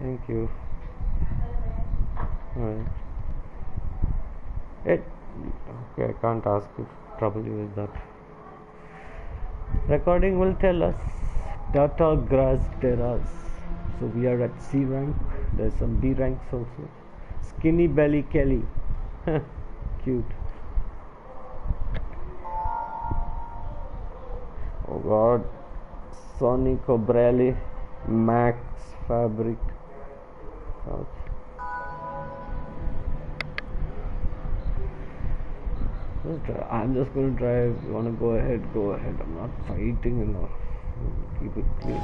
Thank you. Alright. It. Okay, I can't ask if trouble you with that. Recording will tell us. Tata Gras Terras. So we are at C rank. There's some B ranks also. Skinny Belly Kelly. Cute. Oh god. Sonny Cobrelli Max Fabric. Ouch. I'm just going to drive. You want to go ahead? Go ahead. I'm not fighting enough. Keep it clean.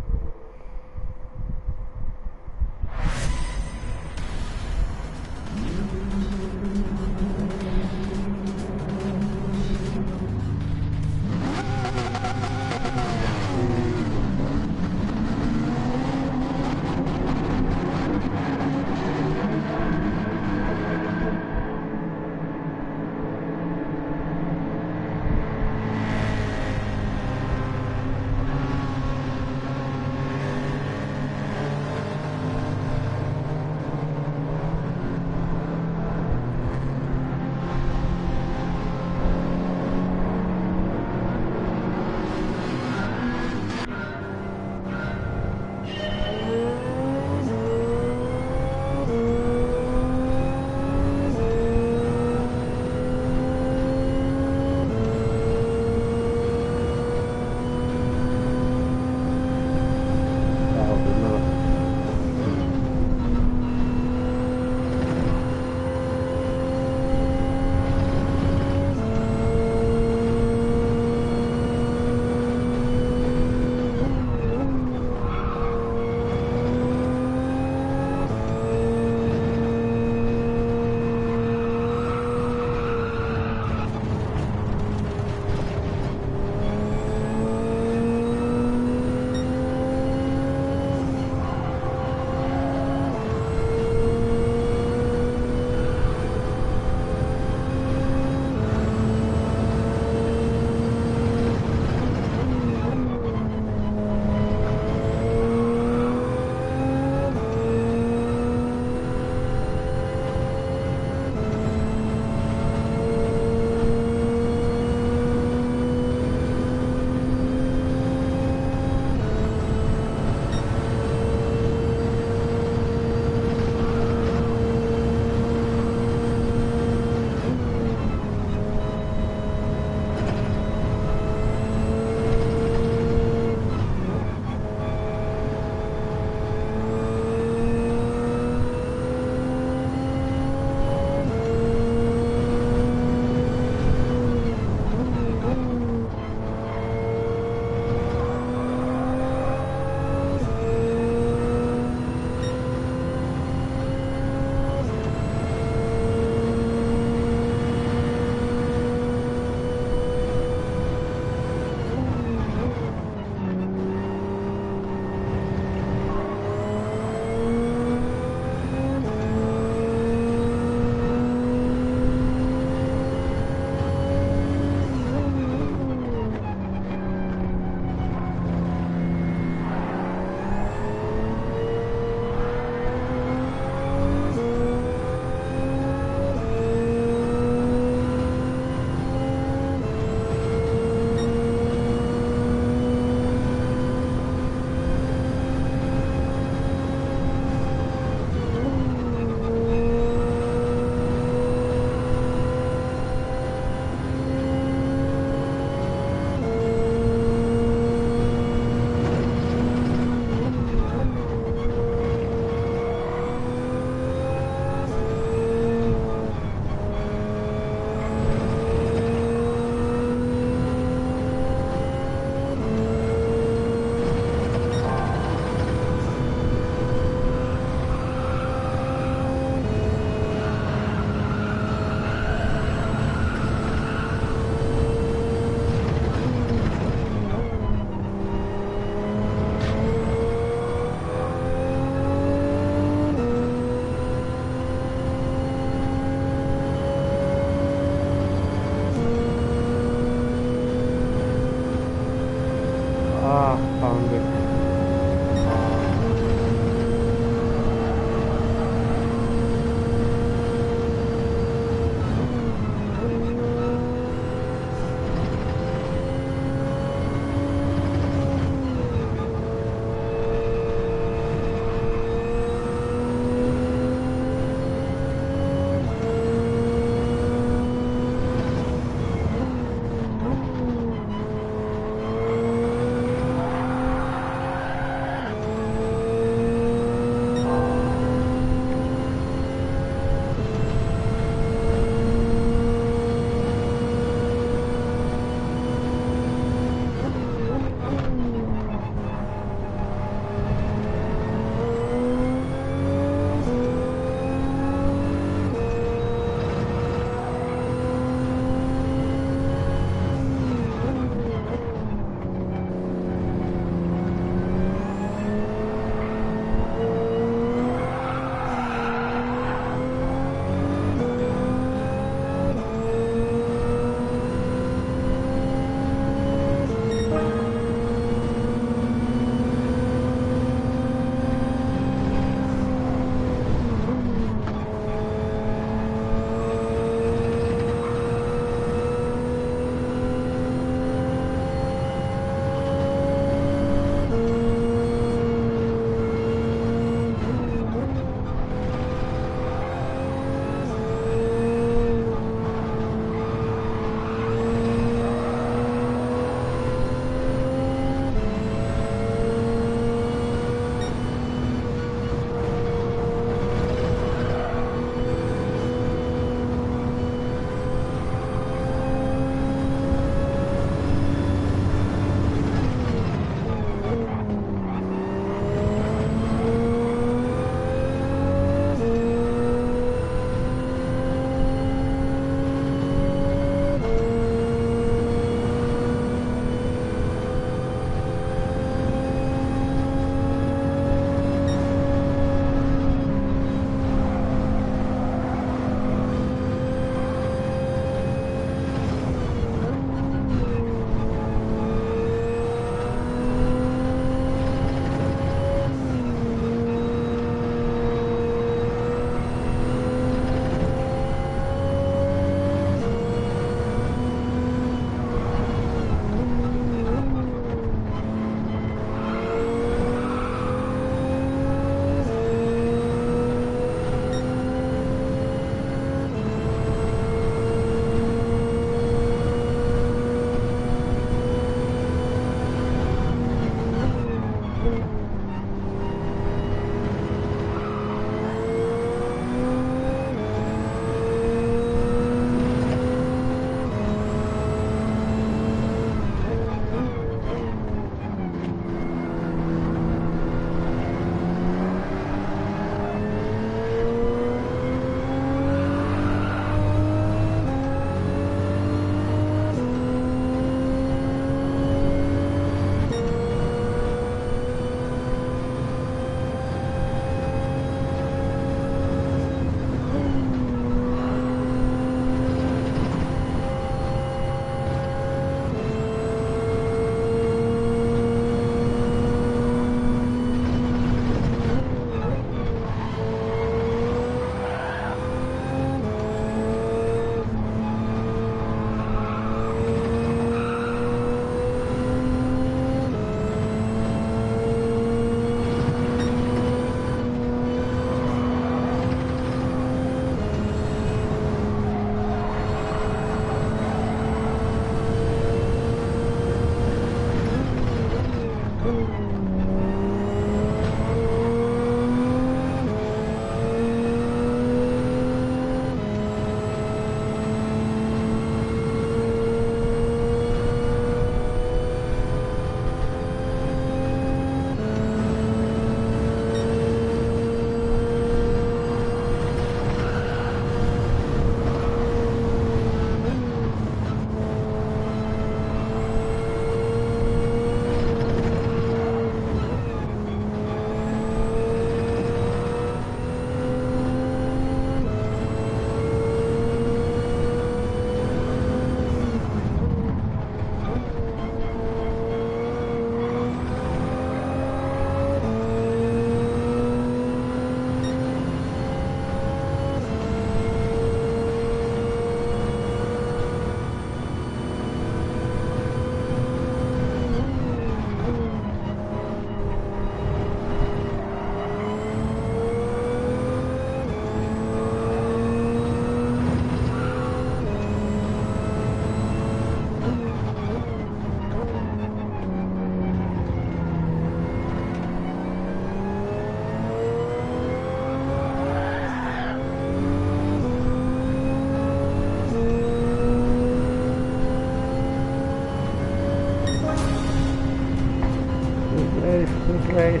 Good race.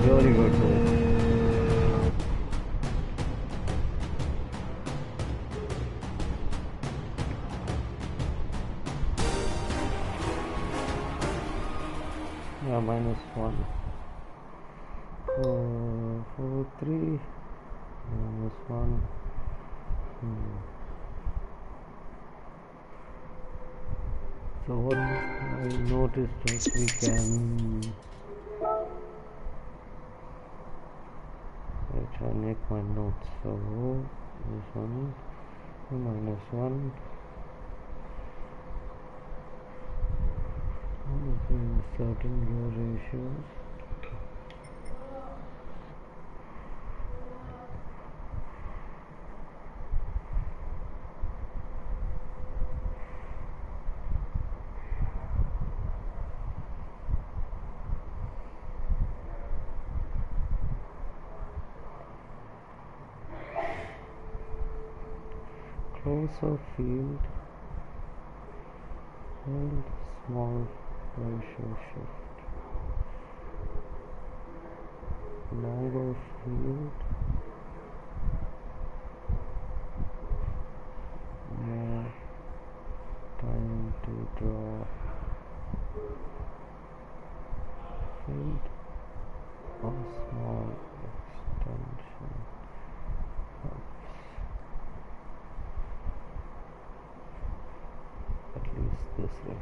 Very good race. Yeah, -1. 4, 3, -1. So what I noticed that we can I make my notes. So this one -1 certain gear ratios. Closer field and small ratio shift. Longer field, more time to draw field, or small extension helps. At least this way.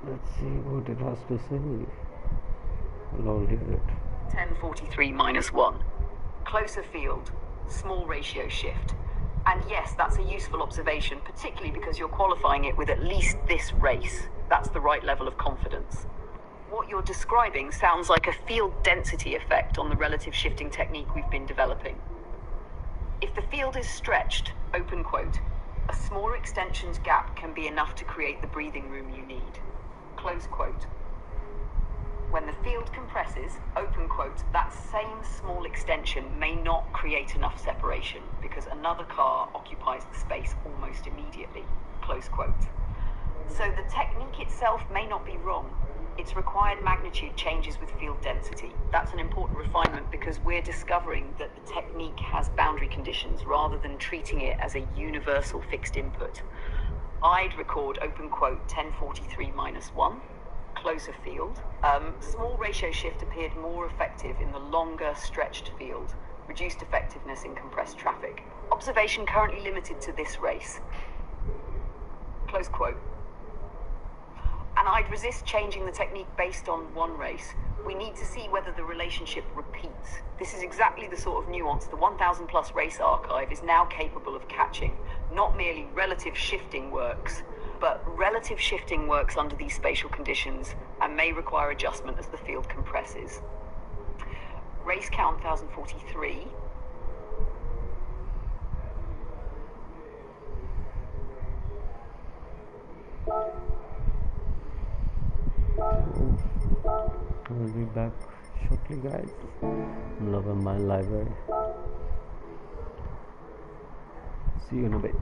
Let's see what it has to say. I'll hear it. 1043 -1. Closer field, small ratio shift. And yes, that's a useful observation, particularly because you're qualifying it with at least this race. That's the right level of confidence. What you're describing sounds like a field density effect on the relative shifting technique we've been developing. If the field is stretched, open quote, a smaller extensions gap can be enough to create the breathing room you need. Close quote. When the field compresses, open quote, that same small extension may not create enough separation because another car occupies the space almost immediately. Close quote. So the technique itself may not be wrong. Its required magnitude changes with field density. That's an important refinement because we're discovering that the technique has boundary conditions rather than treating it as a universal fixed input. I'd record open quote 1043 -1. Closer field. Small ratio shift appeared more effective in the longer stretched field. Reduced effectiveness in compressed traffic. Observation currently limited to this race. Close quote. And I'd resist changing the technique based on one race. We need to see whether the relationship repeats. This is exactly the sort of nuance the 1000 plus race archive is now capable of catching. Not merely relative shifting works, but relative shifting works under these spatial conditions and may require adjustment as the field compresses. Race count 1043. I'll be back shortly, guys. I'm loving my library. See you in a bit.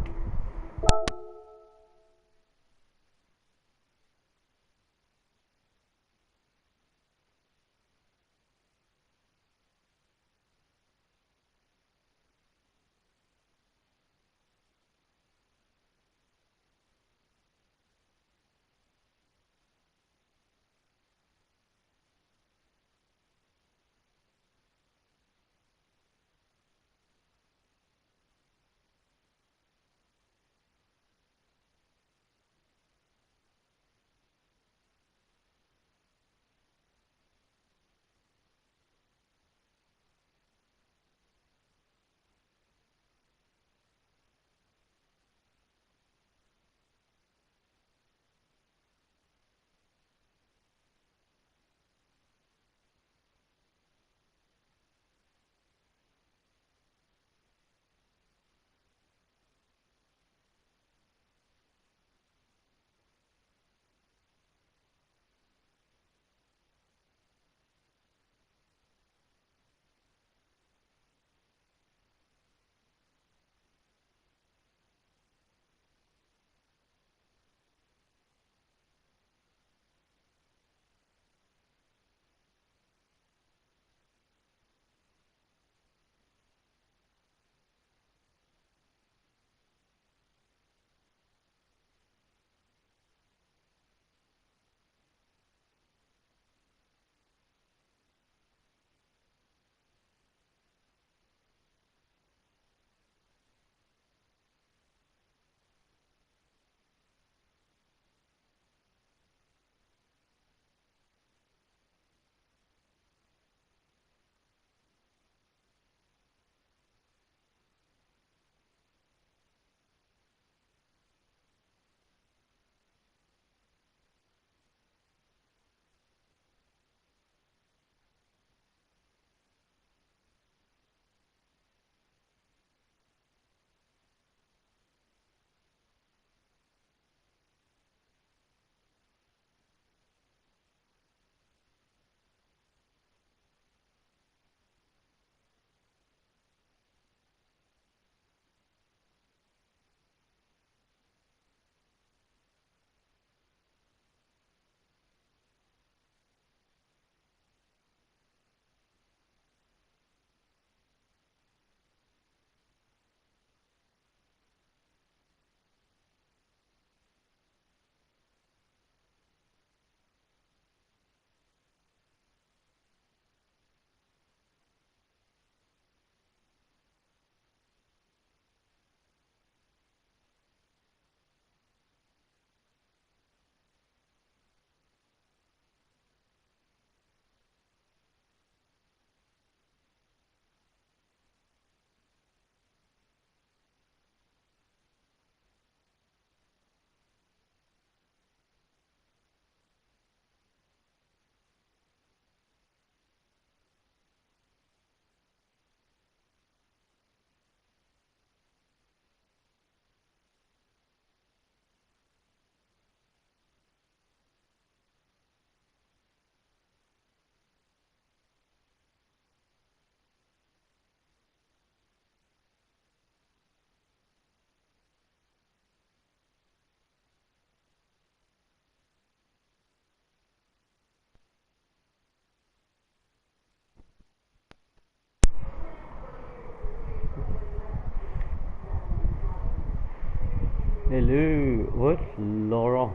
Hello, what? Laurent.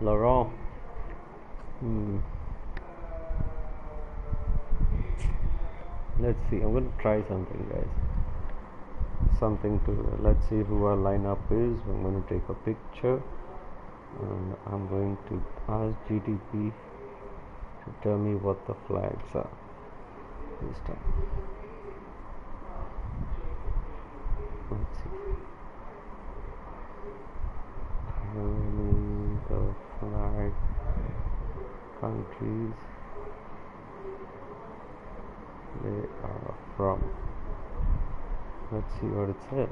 Laurent. Hmm. Let's see. I'm gonna try something, guys. Something to let's see who our lineup is. I'm gonna take a picture, and I'm going to ask GTP So tell me what the flags are this time. Let's see. The flag countries they are from. Let's see what it says.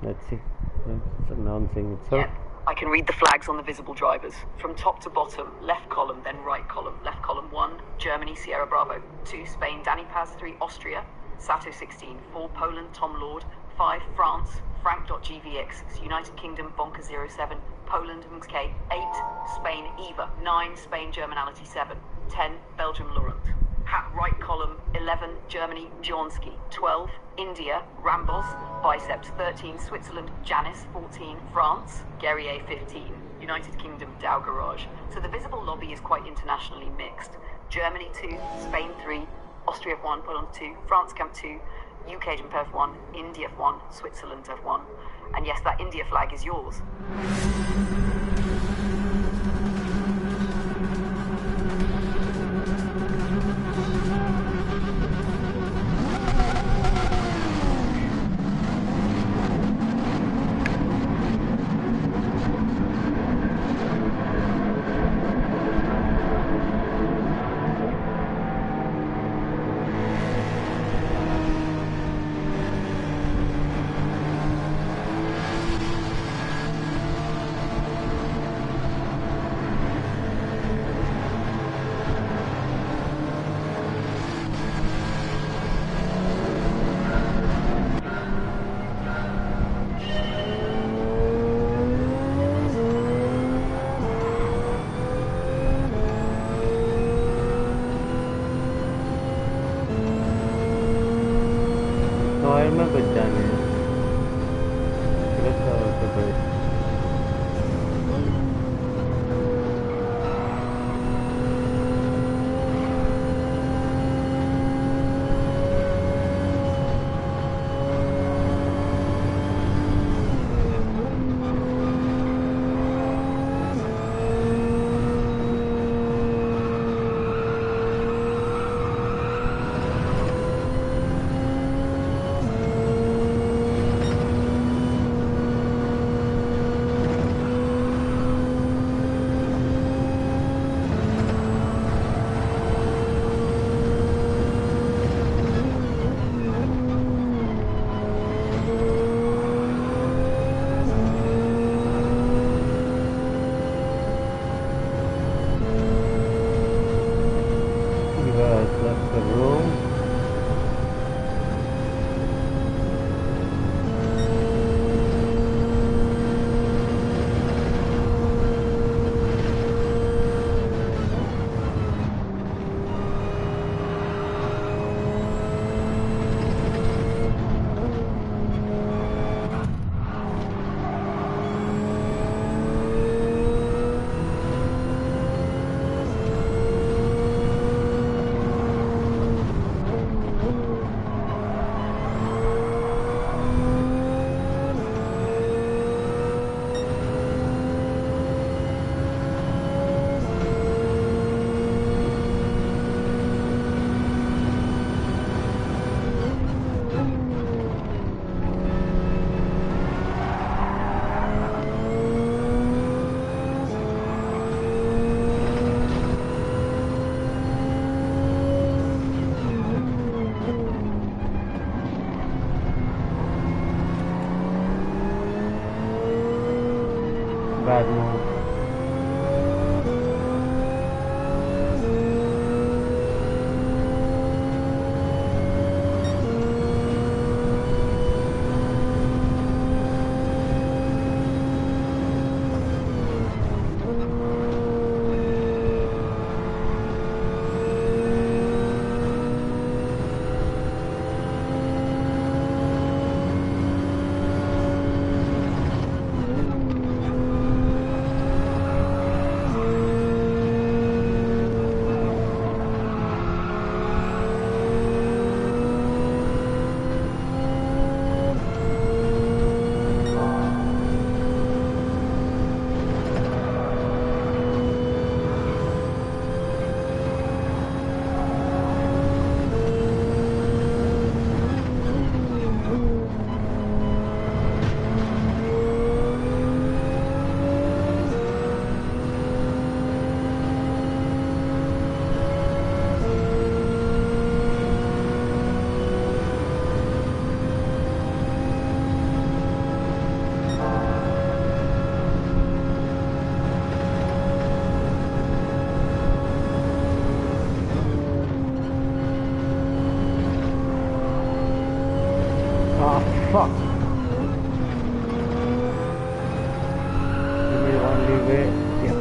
Let's see. It's announcing itself. Yep. I can read the flags on the visible drivers. From top to bottom, left column, then right column. Left column 1, Germany, Sierra Bravo. 2, Spain, Danny Paz. 3, Austria, Sato 16. 4, Poland, Tom Lord. 5, France, Frank.GVX. United Kingdom, Bonker 07. Poland, MK. 8, Spain, Eva. 9, Spain, Germanality 7. 10, Belgium, Laurent. Hat right column 11, Germany, Johnsky. 12, India, Rambos. Biceps 13, Switzerland, Janice. 14, France, Guerrier 15. United Kingdom, Dow Garage. So the visible lobby is quite internationally mixed. Germany 2, Spain 3, Austria F1, Poland 2, France Camp 2, UK Jump F1, India F1, Switzerland F1. And yes, that India flag is yours. I remember Daniel. Let's have a break. Left the room. Bad move. Fuck. Give me the only way. Yeah.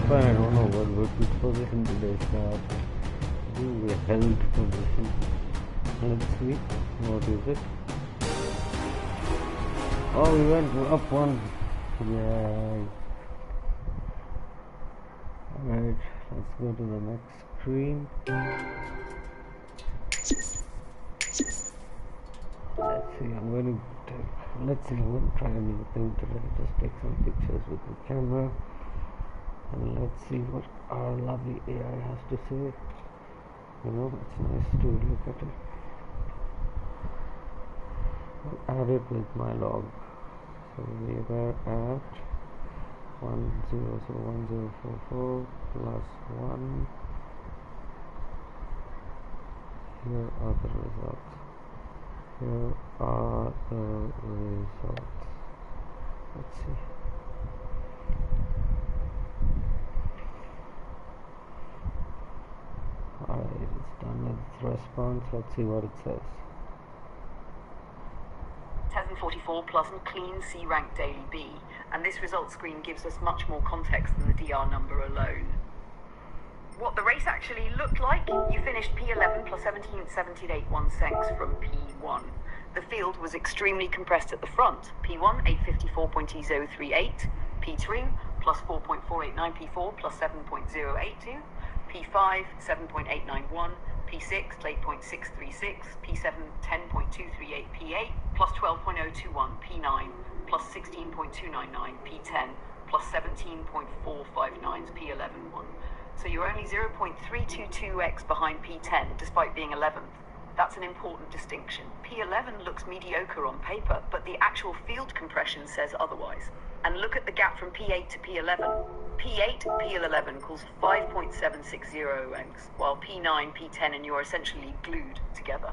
fine, I don't know which position did they start. I think they held position. Let's see, what is it? Oh, we went up one. Yeah. Alright, let's go to the next screen. Let's see, I'm going to try a new thing today. Just take some pictures with the camera. And let's see what our lovely AI has to say. You know, it's nice to look at it. I'll add it with my log. So we were at 1044 plus 1. Here are the results. Here are the results. Let's see. Alright, it's done its response. Let's see what it says. 1044 plus clean C rank daily B, and this results screen gives us much more context than the DR number alone. What the race actually looked like, you finished P11 plus 17th, 78 1 seconds from P1. The field was extremely compressed at the front. P1, 854.038, P2 plus 4.489, P4 plus 7.082, P5, 7.891, P6, 8.636, P7, 10.238, P8 plus 12.021, P9 plus 16.299, P10 plus 17.459, P11 1. So you're only 0.322x behind P10 despite being 11th. That's an important distinction. P11 looks mediocre on paper, but the actual field compression says otherwise. And look at the gap from P8 to P11. P8 to P11 calls 5.760x, while P9, P10 and you are essentially glued together.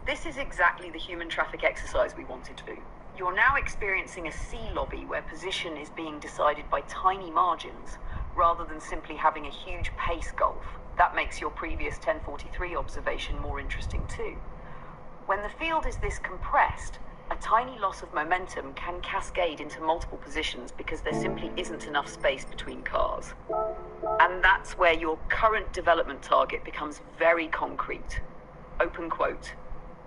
This is exactly the human traffic exercise we wanted to do. You're now experiencing a C lobby where position is being decided by tiny margins, rather than simply having a huge pace gulf. That makes your previous 1043 observation more interesting too. When the field is this compressed, a tiny loss of momentum can cascade into multiple positions because there simply isn't enough space between cars. And that's where your current development target becomes very concrete. Open quote,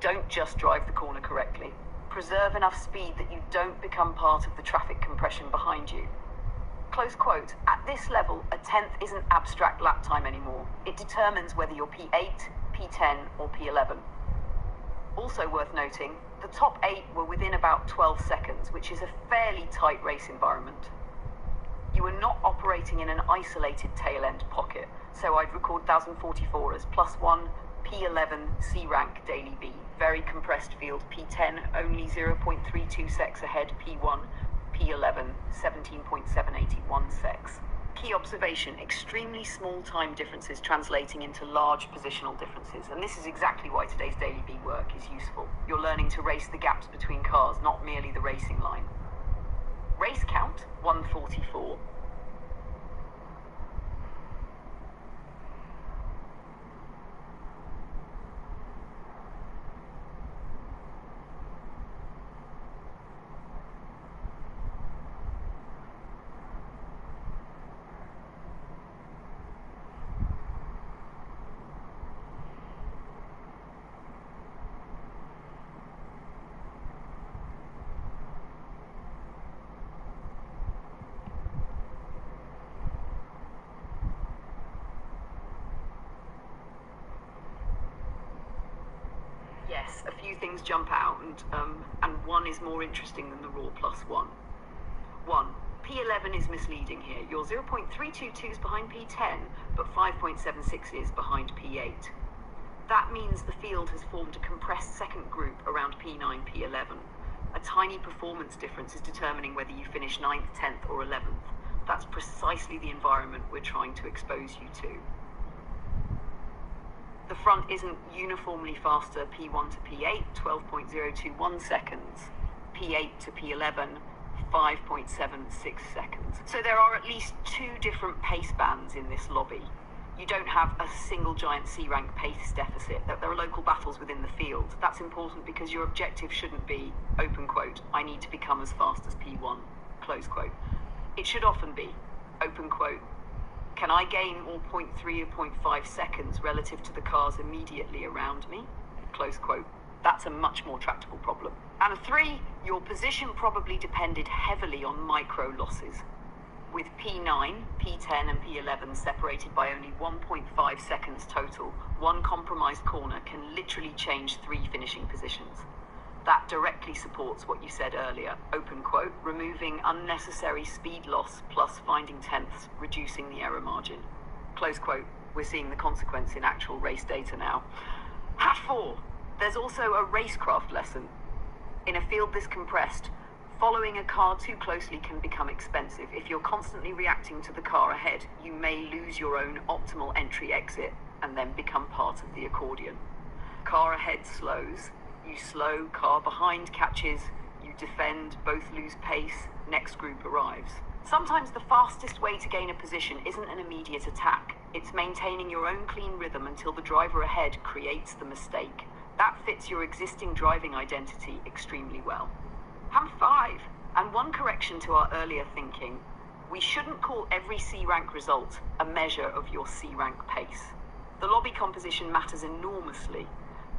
don't just drive the corner correctly. Preserve enough speed that you don't become part of the traffic compression behind you. Close quote, at this level, a tenth isn't abstract lap time anymore. It determines whether you're P8, P10, or P11. Also worth noting, the top 8 were within about 12 seconds, which is a fairly tight race environment. You were not operating in an isolated tail end pocket, so I'd record 1044 as +1, P11 C rank daily B, very compressed field. P10 only 0.32 secs ahead, P1, P11 17.781 secs. Key observation, extremely small time differences translating into large positional differences, and this is exactly why today's daily B work is useful. You're learning to race the gaps between cars, not merely the racing line. Race count 144. Yes, a few things jump out, and one is more interesting than the raw +1. 1. P11 is misleading here. You're 0.322s behind P10, but 5.76 is behind P8. That means the field has formed a compressed second group around P9, P11. A tiny performance difference is determining whether you finish 9th, 10th, or 11th. That's precisely the environment we're trying to expose you to. The front isn't uniformly faster. P1 to P8, 12.021 seconds. P8 to P11, 5.76 seconds. So there are at least 2 different pace bands in this lobby. You don't have a single giant C-rank pace deficit. There are local battles within the field. That's important because your objective shouldn't be, open quote, I need to become as fast as P1, close quote. It should often be, open quote, can I gain more 0.3 or 0.5 seconds relative to the cars immediately around me? Close quote. That's a much more tractable problem. And 3, your position probably depended heavily on micro losses. With P9, P10 and P11 separated by only 1.5 seconds total, one compromised corner can literally change 3 finishing positions. That directly supports what you said earlier, open quote, removing unnecessary speed loss plus finding tenths, reducing the error margin. Close quote. We're seeing the consequence in actual race data now. Hat 4. There's also a racecraft lesson. In a field this compressed, following a car too closely can become expensive. If you're constantly reacting to the car ahead, you may lose your own optimal entry-exit and then become part of the accordion. Car ahead slows, you slow, car behind catches, you defend, both lose pace, next group arrives. Sometimes the fastest way to gain a position isn't an immediate attack. It's maintaining your own clean rhythm until the driver ahead creates the mistake. That fits your existing driving identity extremely well. Ham 5, and one correction to our earlier thinking, we shouldn't call every C-rank result a measure of your C-rank pace. The lobby composition matters enormously.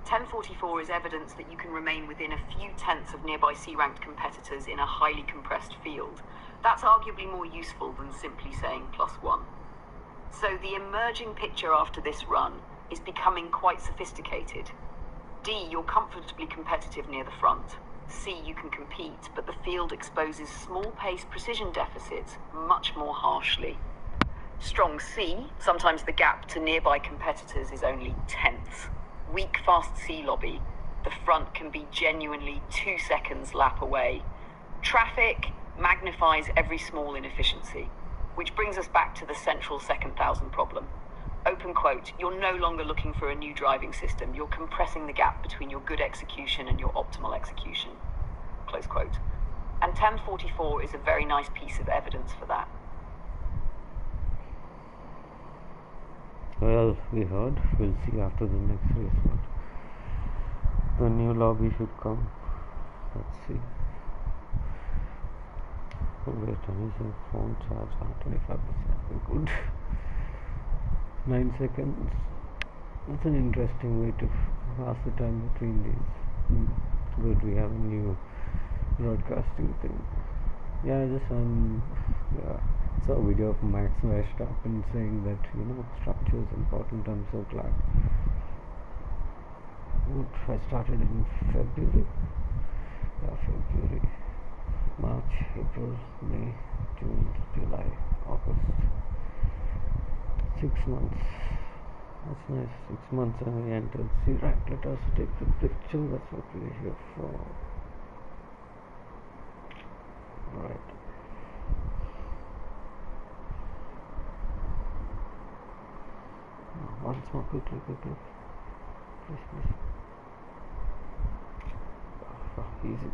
1044 is evidence that you can remain within a few tenths of nearby C-ranked competitors in a highly compressed field. That's arguably more useful than simply saying +1. So the emerging picture after this run is becoming quite sophisticated. D, you're comfortably competitive near the front. C, you can compete, but the field exposes small pace precision deficits much more harshly. Strong C, sometimes the gap to nearby competitors is only tenths. Weak fast C lobby, the front can be genuinely 2 seconds lap away. Traffic magnifies every small inefficiency, which brings us back to the central second thousand problem. Open quote, you're no longer looking for a new driving system, you're compressing the gap between your good execution and your optimal execution. Close quote. And 1044 is a very nice piece of evidence for that. Well, we heard. We'll see after the next race. But the new lobby should come. Let's see. Oh, wait, is a phone charge? 25%. Good. 9 seconds. That's an interesting way to pass the time between these. Good, we have a new broadcasting thing. Yeah, I just saw a video of Max Verstappen saying that structure is important in terms of track. I started in February. February, March, April, May, June, July, August. 6 months. That's nice. 6 months and we entered C-rank. Let us take the picture. That's what we're here for. Right. Once more, quickly. Please. Easy.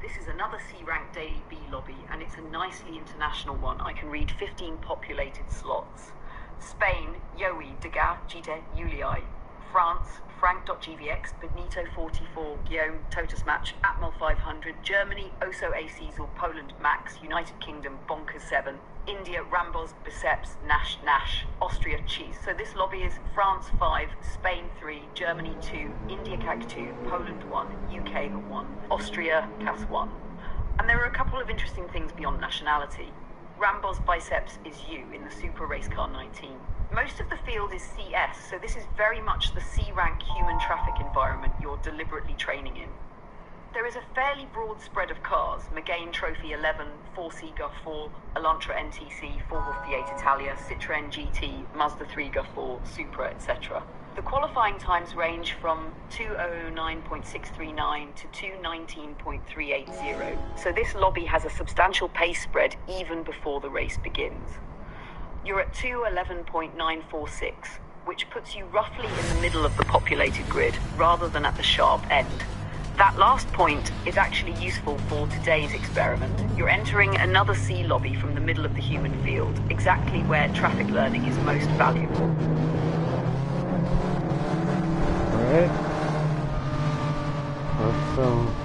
This is another C-rank daily B lobby, and it's a nicely international one. I can read 15 populated slots. Spain, Yowie, Degas, Gite, Ulii. France, Frank.gvx, Benito 44, Guillaume, Totus Match, Atmel 500. Germany, Oso A. Cecil, Poland, Max. United Kingdom, Bonkers 7. India, Rambos, Biceps, Nash. Austria, Cheese. So this lobby is France 5, Spain 3, Germany 2, India CAC 2, Poland 1, UK 1, Austria CAS 1. And there are a couple of interesting things beyond nationality. Rambos Biceps is you in the Super Race Car 19. Most of the field is CS, so this is very much the C-rank human traffic environment you're deliberately training in. There is a fairly broad spread of cars: Megane Trophy 11, 4C Gulf 4, Elantra NTC, 4 Fiat Italia, Citroën GT, Mazda 3 Gulf 4, Supra, etc. The The qualifying times range from 2:09.639 to 2:19.380, so this lobby has a substantial pace spread even before the race begins. You're at 2:11.946, which puts you roughly in the middle of the populated grid, rather than at the sharp end. That last point is actually useful for today's experiment. You're entering another C lobby from the middle of the human field, exactly where traffic learning is most valuable. Alright. Awesome.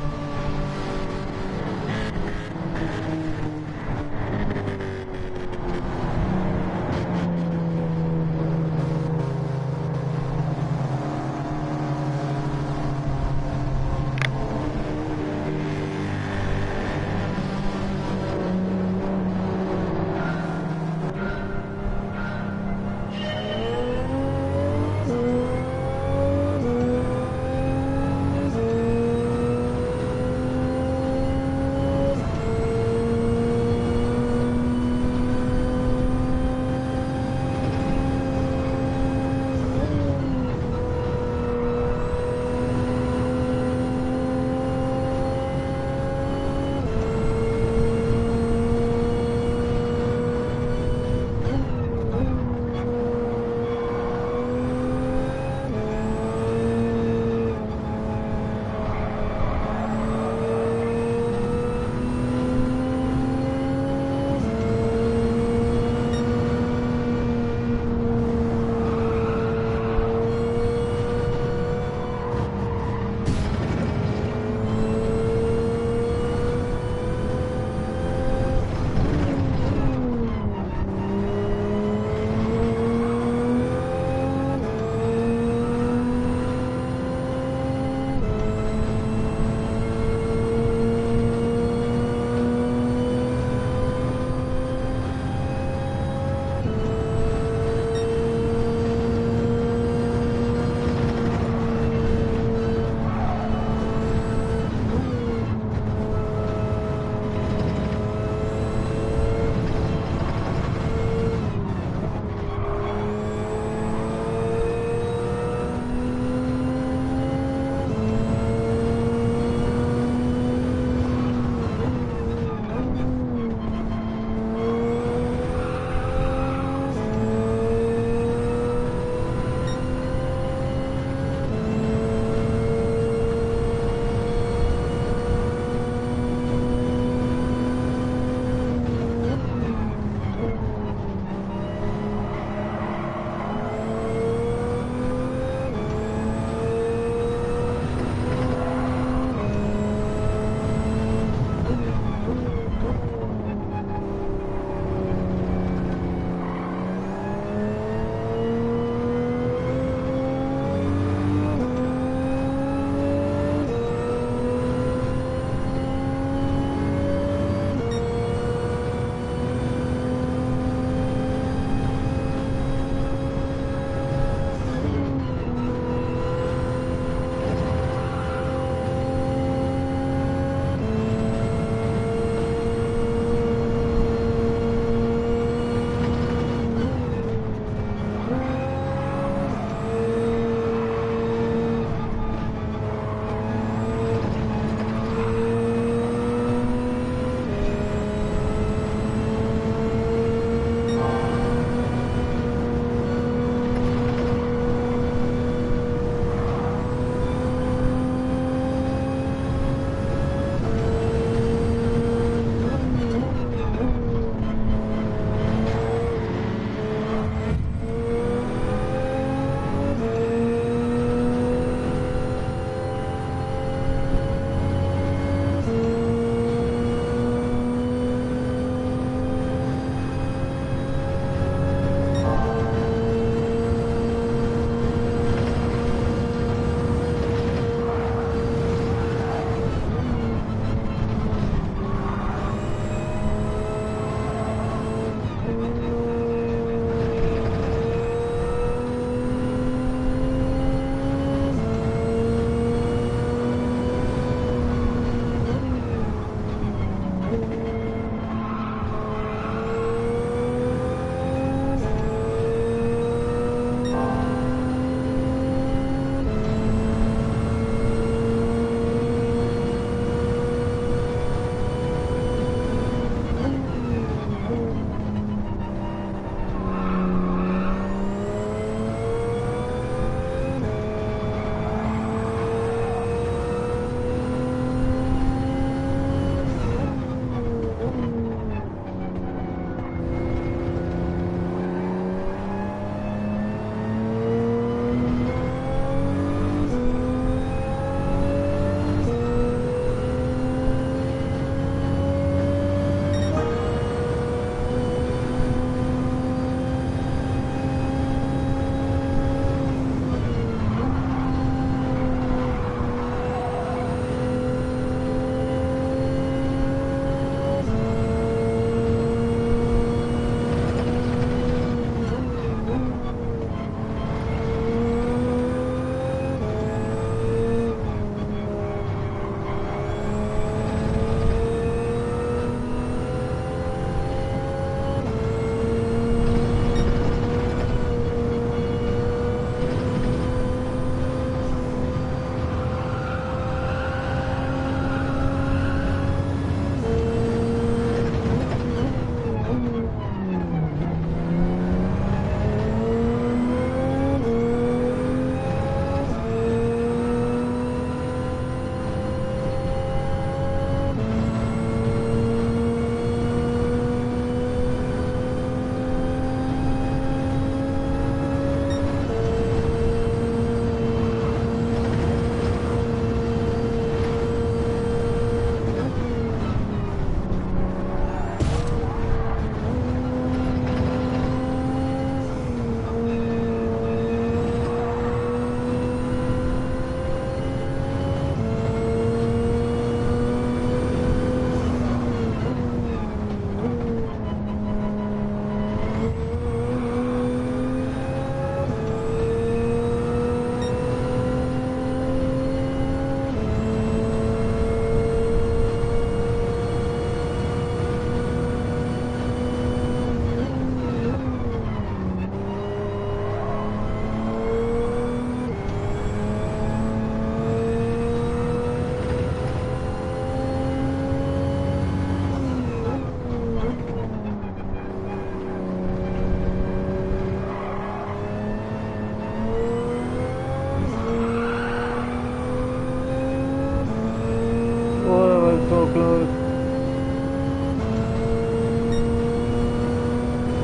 close.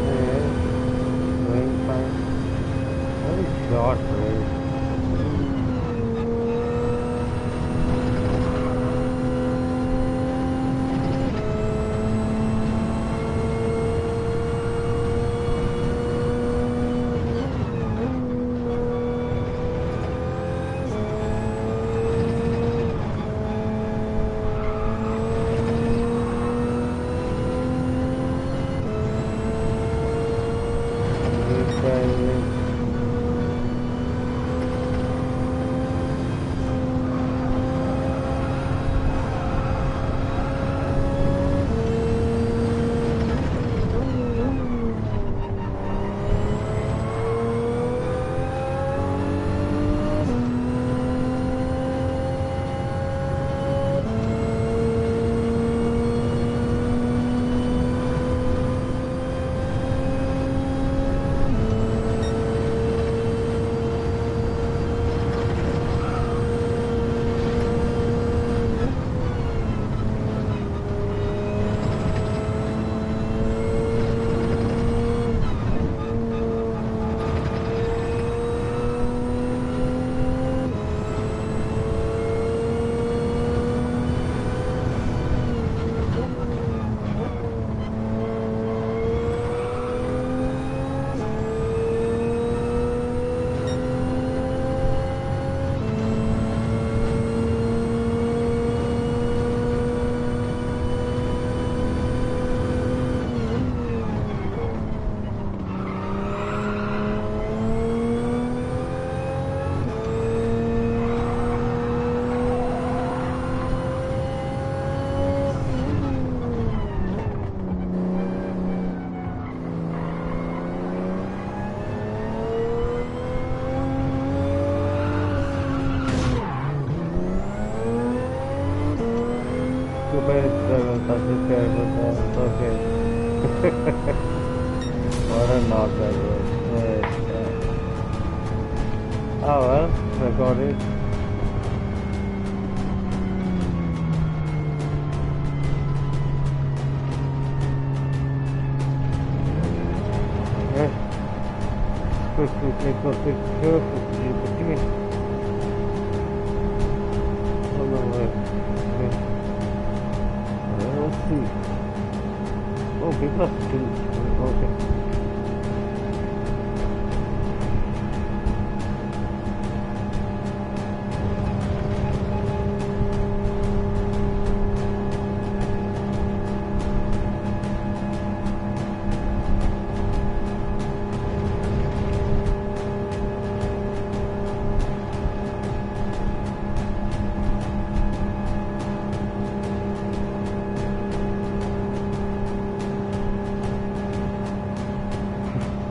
Yeah, going fine. Very short race. Okay. What a knock that was. Oh well, recorded. Yes. Quickly take a picture. Quickly. Oh no, wait. Let's see. Oh, people are still. Okay.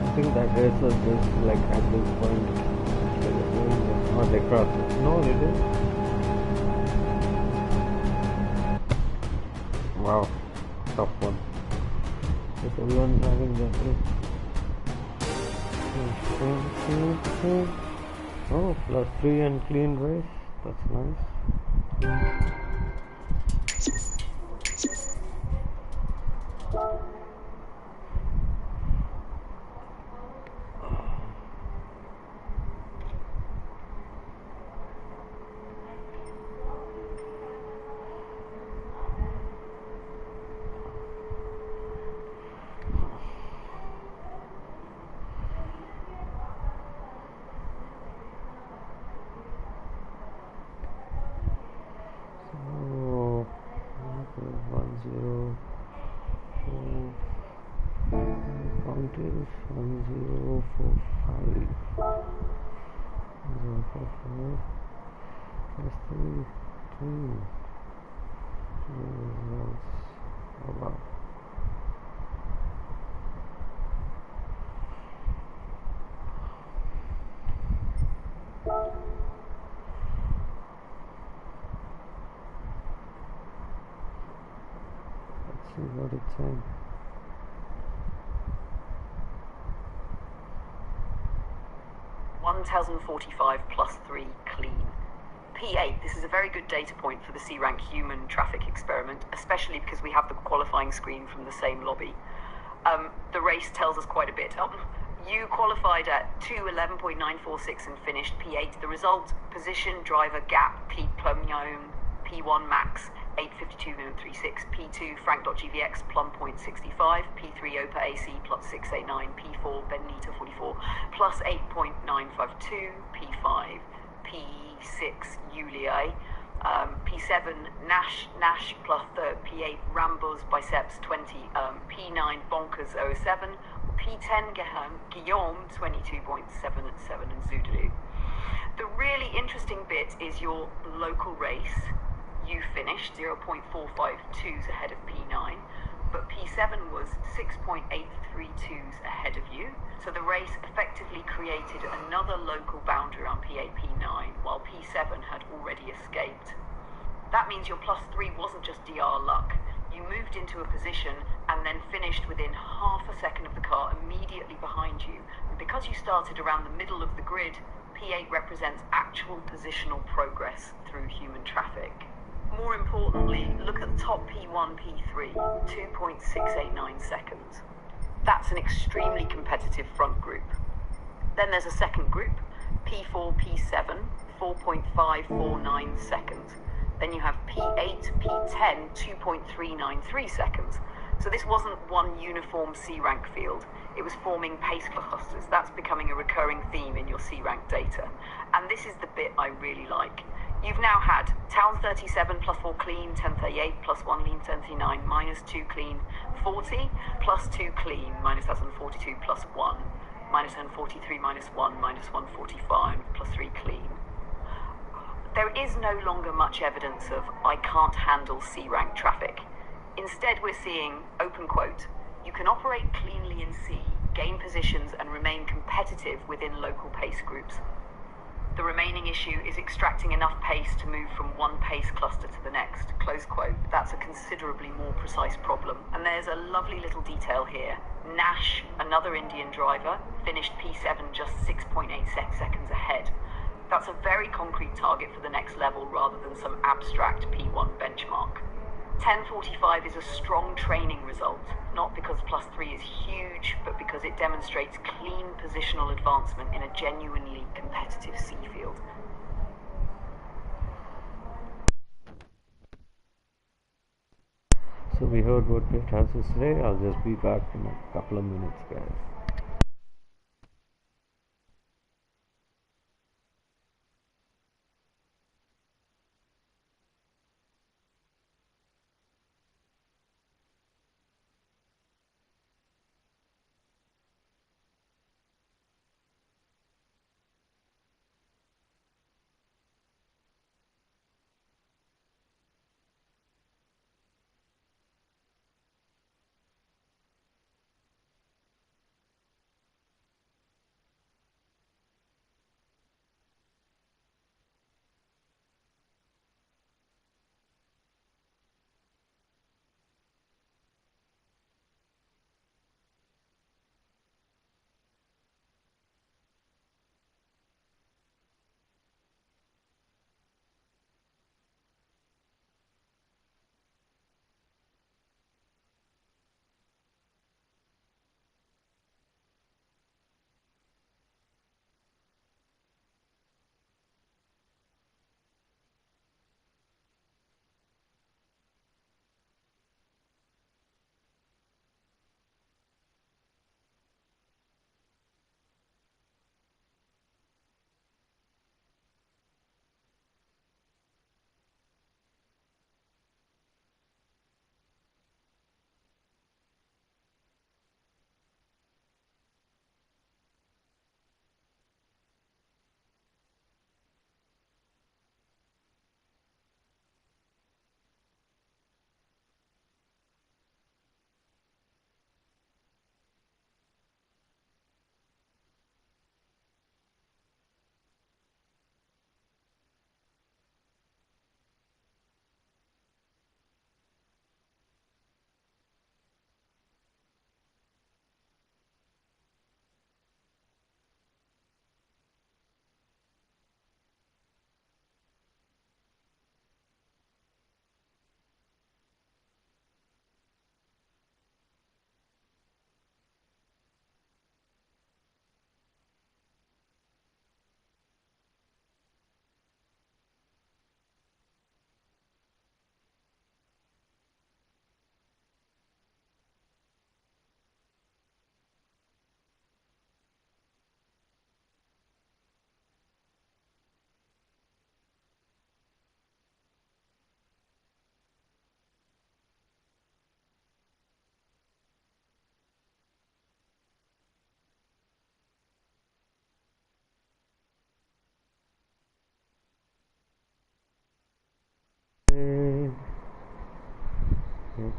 I think that race was just like at this point. Oh, they crossed it. No, they did. Wow, tough one. If everyone's having that race. Oh, +3 and clean race. That's nice. So, 1-0. Count is 1045. 045. That's 3. Results. Oh wow. Let's see what it's saying. +1,045 +3 clean. P8, this is a very good data point for the C-rank human traffic experiment, especially because we have the qualifying screen from the same lobby. The race tells us quite a bit. You qualified at 2:11.946 and finished P8. The result: position, driver, gap, P Plum P1 max 8:52.36, P2 Frank.GVX plum 0.65, P3 Opa AC plus 689, P4 Benita 44 plus 8.952, P5 P6 Yulia, P7 Nash plus third, P8 Rambos Biceps 20, P9 Bonkers 07, P10 Guillaume 22.77 and Zoudelou. The really interesting bit is your local race. You finished 0.452s ahead of P9, but P7 was 6.832s ahead of you. So the race effectively created another local boundary on P8, P9, while P7 had already escaped. That means your +3 wasn't just DR luck. You moved into a position and then finished within half a second of the car immediately behind you. And because you started around the middle of the grid, P8 represents actual positional progress through human traffic. More importantly, look at the top P1, P3, 2.689 seconds. That's an extremely competitive front group. Then there's a second group, P4, P7, 4.549 seconds. Then you have P8, P10, 2.393 seconds. So this wasn't one uniform C-rank field. It was forming pace clusters. That's becoming a recurring theme in your C-rank data. And this is the bit I really like. You've now had Towns 37 plus 4 clean, 1038 plus 1 lean, 1039 minus 2 clean, 40 plus 2 clean, minus 1042 plus 1, minus 1043 minus 1, minus 145 plus 3 clean. There is no longer much evidence of I can't handle C-rank traffic. Instead, we're seeing, open quote, you can operate cleanly in C, gain positions and remain competitive within local pace groups. The remaining issue is extracting enough pace to move from one pace cluster to the next, close quote. That's a considerably more precise problem. And there's a lovely little detail here. Nash, another Indian driver, finished P7 just 6.8 seconds ahead. That's a very concrete target for the next level rather than some abstract P1 benchmark. 1045 is a strong training result, not because +3 is huge, but because it demonstrates clean positional advancement in a genuinely competitive C field. So we heard what Brit has to say. I'll just be back in a couple of minutes, guys.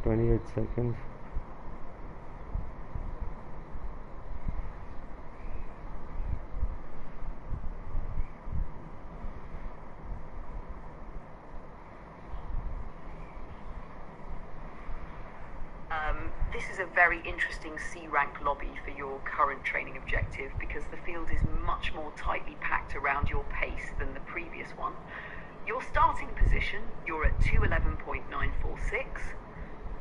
28 seconds. This is a very interesting C-rank lobby for your current training objective because the field is much more tightly packed around your pace than the previous one. Your starting position, you're at 211.946.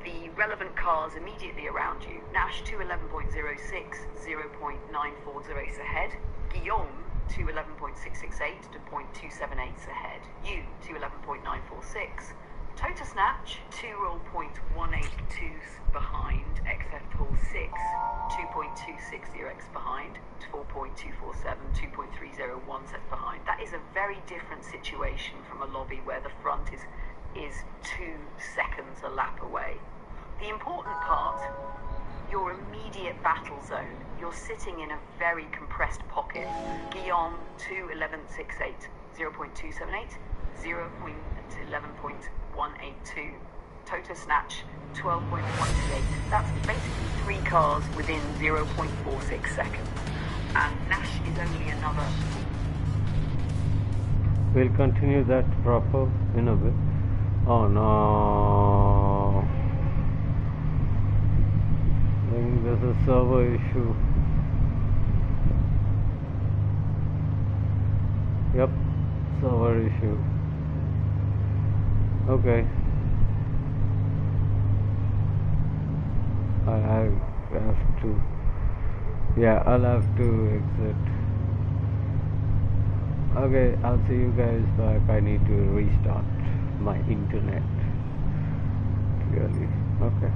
The relevant cars immediately around you, Nash 211.06, 0.940 ahead. Guillaume 211.668 to 0.278 ahead. You 211.946. Tota Snatch 2.182 behind. XF Pool 6 2.260x behind. 4.247, 2.301 sets behind. That is a very different situation from a lobby where the front is 2 seconds a lap away. The important part, your immediate battle zone. You're sitting in a very compressed pocket. Guillaume 2.1168, 0.278, 0.11.182. Tota Snatch 12.128. That's basically 3 cars within 0.46 seconds. And Nash is only another. We'll continue that proper in a bit. Oh no, I think there's a server issue. Yep, server issue. Okay, I have to, yeah, I'll have to exit. Okay, I'll see you guys back. I need to restart my internet. Clearly. Okay.